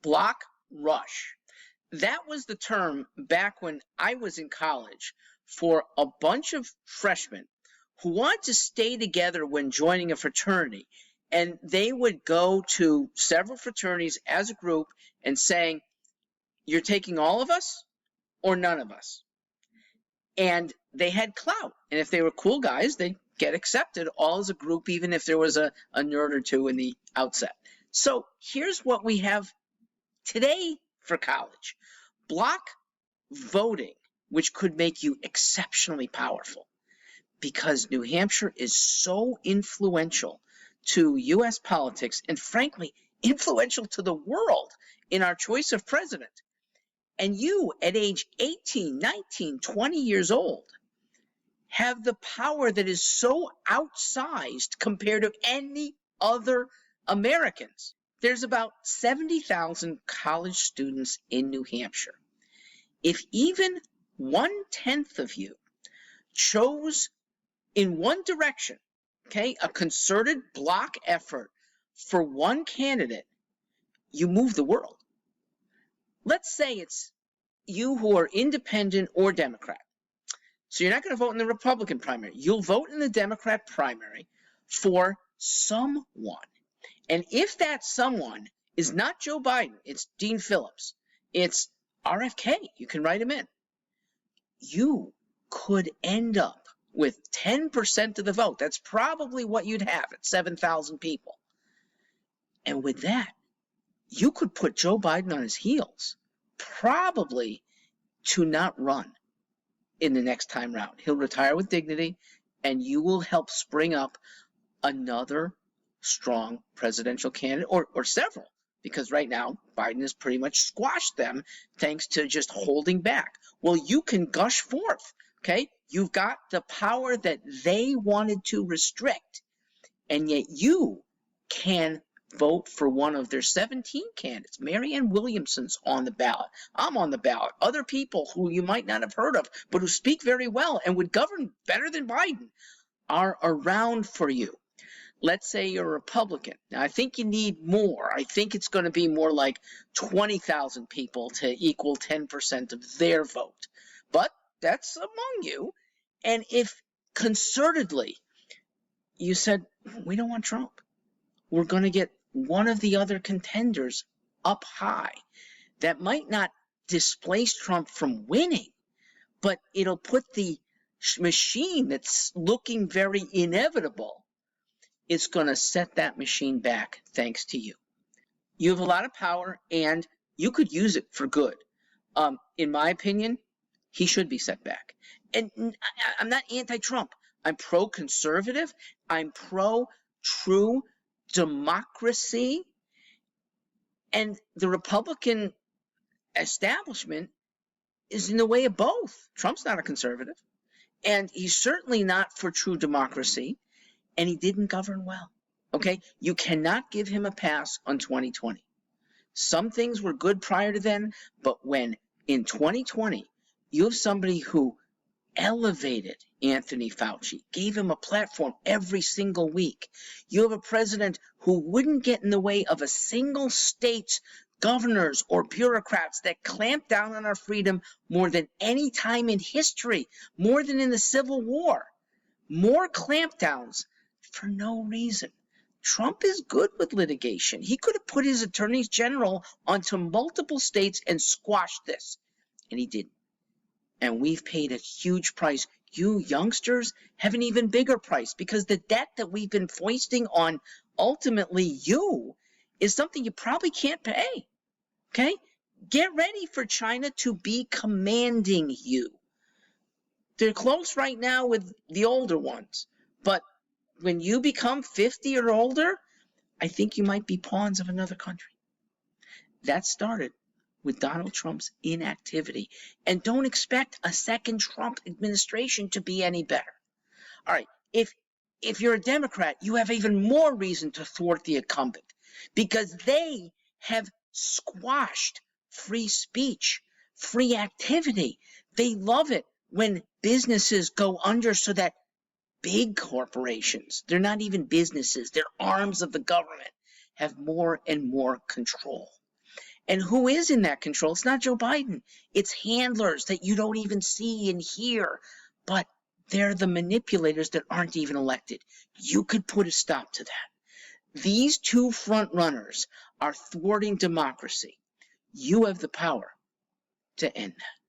block rush. That was the term back when I was in college for a bunch of freshmen who wanted to stay together when joining a fraternity. And they would go to several fraternities as a group and saying, you're taking all of us or none of us. And they had clout. And if they were cool guys, they'd get accepted all as a group, even if there was a nerd or two in the outset. So here's what we have today for college. Block voting, which could make you exceptionally powerful, because New Hampshire is so influential to U.S. politics and, frankly, influential to the world in our choice of president. And you, at age 18, 19, 20 years old, have the power that is so outsized compared to any other Americans. There's about 70,000 college students in New Hampshire. If even 1/10 of you chose in one direction, okay, a concerted block effort for one candidate, you move the world. Let's say it's you who are independent or Democrat. So you're not going to vote in the Republican primary. You'll vote in the Democrat primary for someone. And if that someone is not Joe Biden, it's Dean Phillips, it's RFK, you can write him in. You could end up with 10% of the vote. That's probably what you'd have at 7,000 people. And with that, you could put Joe Biden on his heels, probably to not run in the next time round. He'll retire with dignity, and you will help spring up another strong presidential candidate, or several, because right now Biden has pretty much squashed them thanks to just holding back. Well, you can gush forth, okay? You've got the power that they wanted to restrict, and yet you can vote for one of their 17 candidates. Marianne Williamson's on the ballot. I'm on the ballot. Other people who you might not have heard of, but who speak very well and would govern better than Biden, are around for you. Let's say you're a Republican. Now, I think you need more. I think it's going to be more like 20,000 people to equal 10% of their vote. But that's among you. And if concertedly you said, we don't want Trump, we're going to get one of the other contenders up high that might not displace Trump from winning, but it'll put the machine that's looking very inevitable, it's going to set that machine back thanks to you. You have a lot of power, and you could use it for good. In my opinion, he should be set back. And I'm not anti-Trump. I'm pro-conservative. I'm pro-true democracy. And the Republican establishment is in the way of both. Trump's not a conservative, and he's certainly not for true democracy, and he didn't govern well. Okay? You cannot give him a pass on 2020. Some things were good prior to then, but when in 2020 you have somebody who elevated Anthony Fauci, gave him a platform every single week. You have a president who wouldn't get in the way of a single state's governors or bureaucrats that clamped down on our freedom more than any time in history, more than in the Civil War. More clampdowns for no reason. Trump is good with litigation. He could have put his attorneys general onto multiple states and squashed this, and he didn't. And we've paid a huge price. You youngsters have an even bigger price, because the debt that we've been foisting on ultimately you is something you probably can't pay. Okay? Get ready for China to be commanding you. They're close right now with the older ones, but when you become 50 or older, I think you might be pawns of another country. That started with Donald Trump's inactivity. And don't expect a second Trump administration to be any better. All right, if you're a Democrat, you have even more reason to thwart the incumbent, because they have squashed free speech, free activity. They love it when businesses go under so that big corporations, they're not even businesses, they're arms of the government, have more and more control. And who is in that control? It's not Joe Biden. It's handlers that you don't even see and hear, but they're the manipulators that aren't even elected. You could put a stop to that. These two front runners are thwarting democracy. You have the power to end that.